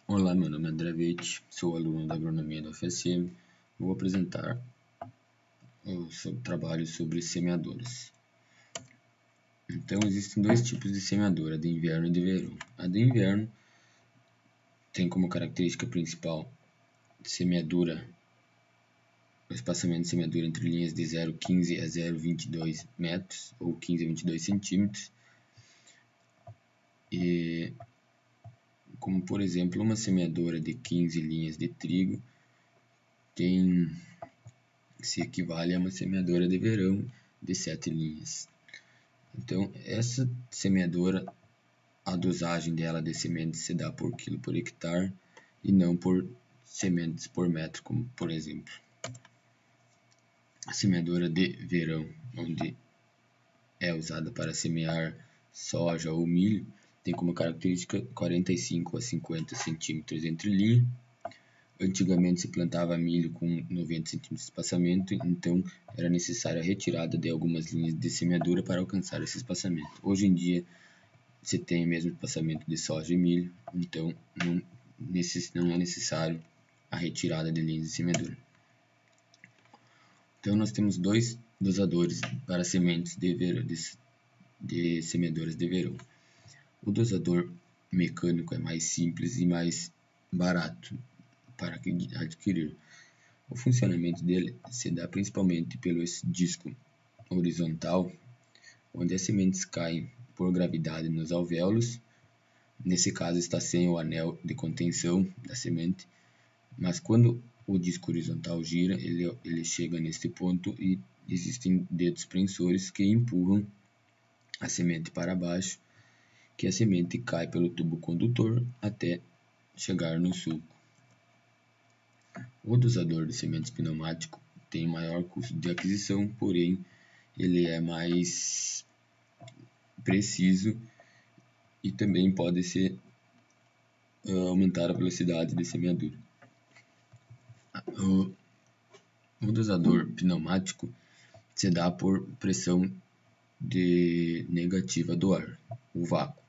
Olá, meu nome é André Vitti, sou aluno da Agronomia da UFSM. Vou apresentar o trabalho sobre semeadoras. Então, existem dois tipos de semeadora, de inverno e de verão. A de inverno tem como característica principal semeadura, o espaçamento de semeadura entre linhas de 0,15 a 0,22 metros ou 15 a 22 centímetros. E como, por exemplo, uma semeadora de 15 linhas de trigo se equivale a uma semeadora de verão de 7 linhas. Então, essa semeadora, a dosagem dela de sementes se dá por quilo por hectare e não por sementes por metro, como por exemplo a semeadora de verão, onde é usada para semear soja ou milho, tem como característica 45 a 50 centímetros entre linha. Antigamente se plantava milho com 90 centímetros de espaçamento, então era necessária a retirada de algumas linhas de semeadura para alcançar esse espaçamento. Hoje em dia se tem o mesmo espaçamento de soja e milho, então não é necessário a retirada de linhas de semeadura. Então nós temos dois dosadores para sementes de semeadoras de verão. O dosador mecânico é mais simples e mais barato para adquirir. O funcionamento dele se dá principalmente pelo disco horizontal, onde as sementes caem por gravidade nos alvéolos. Nesse caso está sem o anel de contenção da semente, mas quando o disco horizontal gira, ele chega neste ponto e existem dedos prensores que empurram a semente para baixo, que a semente cai pelo tubo condutor até chegar no sulco. O dosador de sementes pneumático tem maior custo de aquisição, porém ele é mais preciso e também pode ser aumentar a velocidade de semeadura. O dosador pneumático se dá por pressão negativa do ar, o vácuo.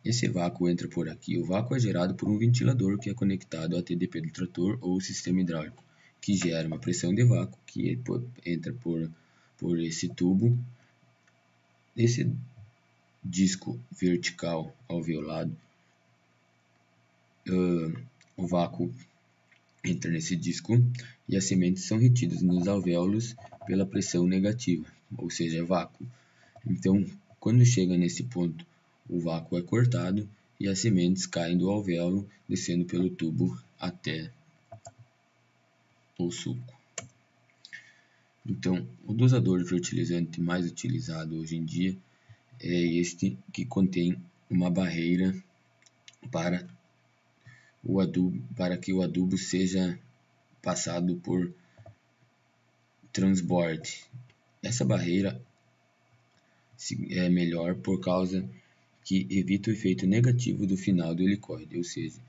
Esse vácuo entra por aqui. O vácuo é gerado por um ventilador que é conectado à TDP do trator ou sistema hidráulico, que gera uma pressão de vácuo que entra por esse tubo. Esse disco vertical alveolado, o vácuo entra nesse disco e as sementes são retidas nos alvéolos pela pressão negativa, ou seja, vácuo. Então, quando chega nesse ponto, o vácuo é cortado e as sementes caem do alvéolo, descendo pelo tubo até o sulco. Então, o dosador de fertilizante mais utilizado hoje em dia é este que contém uma barreira para que o adubo seja passado por transborde. Essa barreira é melhor por causa que evita o efeito negativo do final do helicoide, ou seja,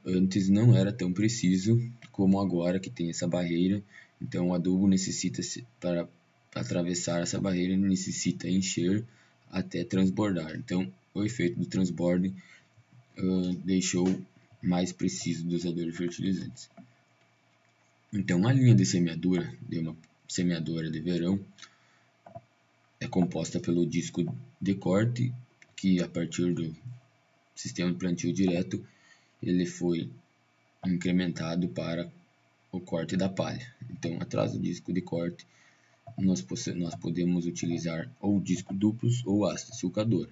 antes não era tão preciso como agora que tem essa barreira, então o adubo necessita, para atravessar essa barreira, necessita encher até transbordar. Então o efeito do transborde deixou mais preciso o dosador de fertilizantes. Então a linha de semeadura de uma semeadora de verão é composta pelo disco de corte, que a partir do sistema de plantio direto ele foi incrementado para o corte da palha. Então, atrás do disco de corte, nós podemos utilizar ou disco duplos ou haste sulcadora.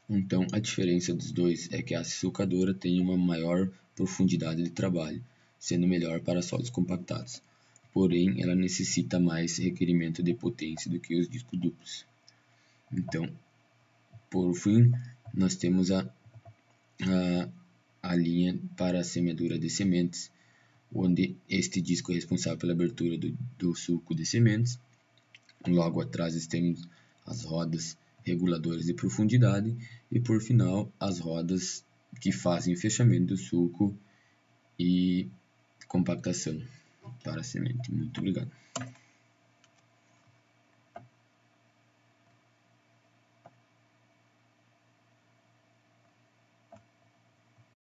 Então, a diferença dos dois é que a haste sulcadora tem uma maior profundidade de trabalho, sendo melhor para solos compactados. Porém, ela necessita mais requerimento de potência do que os discos duplos. Então, por fim, nós temos a linha para a semeadura de sementes, onde este disco é responsável pela abertura do sulco de sementes. Logo atrás temos as rodas reguladoras de profundidade e, por final, as rodas que fazem o fechamento do sulco e compactação para a semente. Muito obrigado.